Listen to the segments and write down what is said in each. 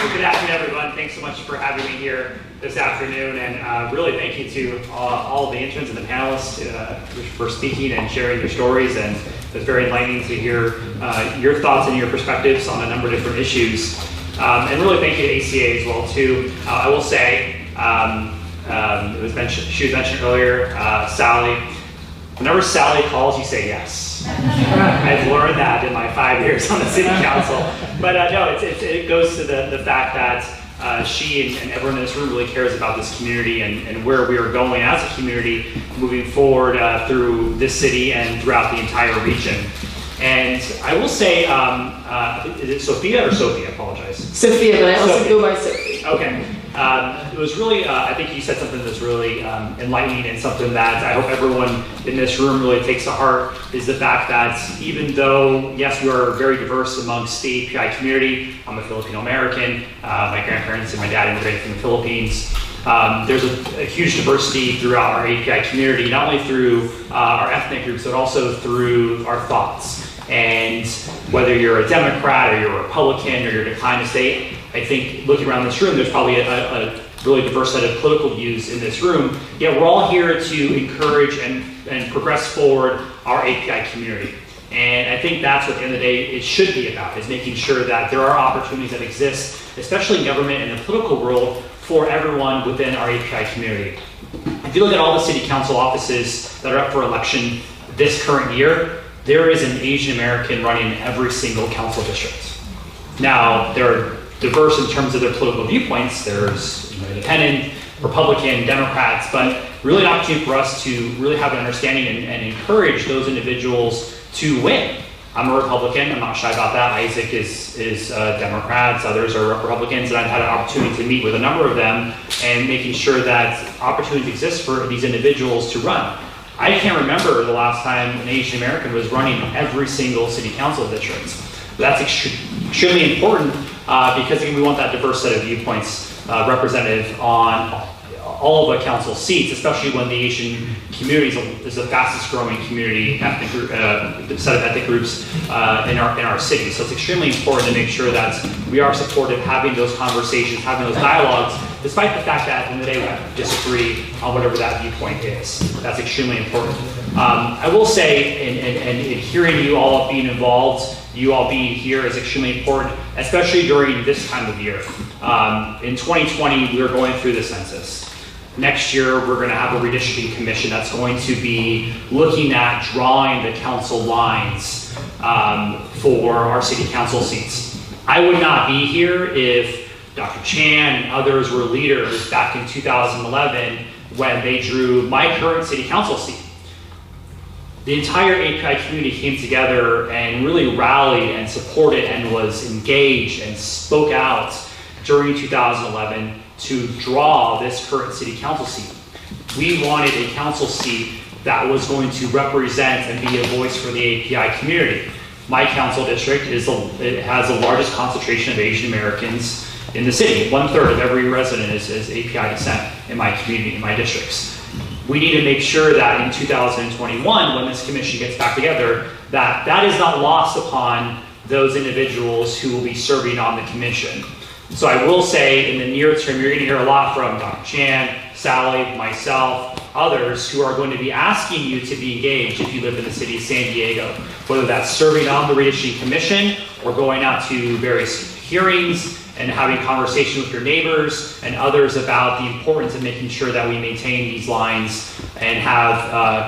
Well, good afternoon, everyone. Thanks so much for having me here this afternoon, and really thank you to all the interns and the panelists for speaking and sharing your stories. And it's very enlightening to hear your thoughts and your perspectives on a number of different issues. And really thank you to ACA as well too. I will say, it was mentioned, she was mentioned earlier, Sally. Whenever Sally calls, you say yes. I've learned that in my 5 years on the city council. But no, it goes to the fact that she and everyone in this room really cares about this community and where we are going as a community moving forward through this city and throughout the entire region. And I will say, is it Sophia or Sophie? I apologize. Sophia, but I also go by Sophie. Okay. It was really, I think you said something that's really enlightening, and something that I hope everyone in this room really takes to heart, is the fact that even though, yes, we are very diverse amongst the API community. I'm a Filipino American. My grandparents and my dad immigrated from the Philippines. There's a huge diversity throughout our API community, not only through our ethnic groups, but also through our thoughts. And whether you're a Democrat or you're a Republican or you're declining to state, I think looking around this room, there's probably a really diverse set of political views in this room. Yet we're all here to encourage and progress forward our API community. And I think that's what at the end of the day it should be about, is making sure that there are opportunities that exist, especially in government and the political world, for everyone within our API community. If you look at all the city council offices that are up for election this current year, there is an Asian American running every single council district. Now, they're diverse in terms of their political viewpoints. There's independent, Republican, Democrats, but really an opportunity for us to really have an understanding and encourage those individuals to win. I'm a Republican, I'm not shy about that. Isaac is Democrats, others are Republicans, and I've had an opportunity to meet with a number of them and making sure that opportunities exist for these individuals to run. I can't remember the last time an Asian American was running every single city council district. That's extremely important because again, we want that diverse set of viewpoints represented on all of the council seats, especially when the Asian community is the fastest growing community, set of ethnic groups in our city. So it's extremely important to make sure that we are supportive, having those conversations, having those dialogues, despite the fact that at the end of the day we have to disagree on whatever that viewpoint is. That's extremely important. I will say, in hearing you all being involved, you all being here is extremely important, especially during this time of year. In 2020, we are going through the census. Next year, we're going to have a redistricting commission that's going to be looking at drawing the council lines for our city council seats. I would not be here if Dr. Chan and others were leaders back in 2011 when they drew my current city council seat. The entire API community came together and really rallied and supported and was engaged and spoke out during 2011 to draw this current city council seat. We wanted a council seat that was going to represent and be a voice for the API community. My council district has the largest concentration of Asian Americans in the city. 1/3 of every resident is API descent in my community, in my districts. We need to make sure that in 2021, when this commission gets back together, that is not lost upon those individuals who will be serving on the commission. So I will say, in the near term, you're going to hear a lot from Dr. Chan, Sally, myself, others who are going to be asking you to be engaged if you live in the city of San Diego, whether that's serving on the Redistricting Commission or going out to various hearings and having conversations with your neighbors and others about the importance of making sure that we maintain these lines and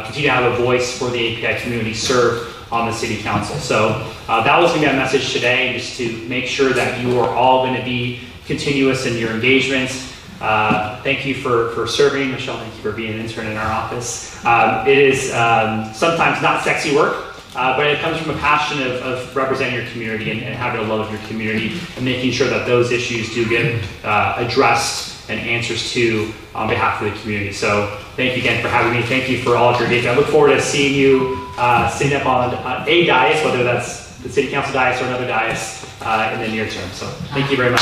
continue to have a voice for the API community served on the city council. So that was going to be my message today, just to make sure that you are all going to be continuous in your engagements. Thank you for serving. Michelle, thank you for being an intern in our office. It is sometimes not sexy work, but it comes from a passion of representing your community and having a love of your community and making sure that those issues do get addressed and answers to on behalf of the community. So thank you again for having me. Thank you for all of your engagement. I look forward to seeing you sitting up on a dais, whether that's the city council dais or another dais in the near term. So thank you very much.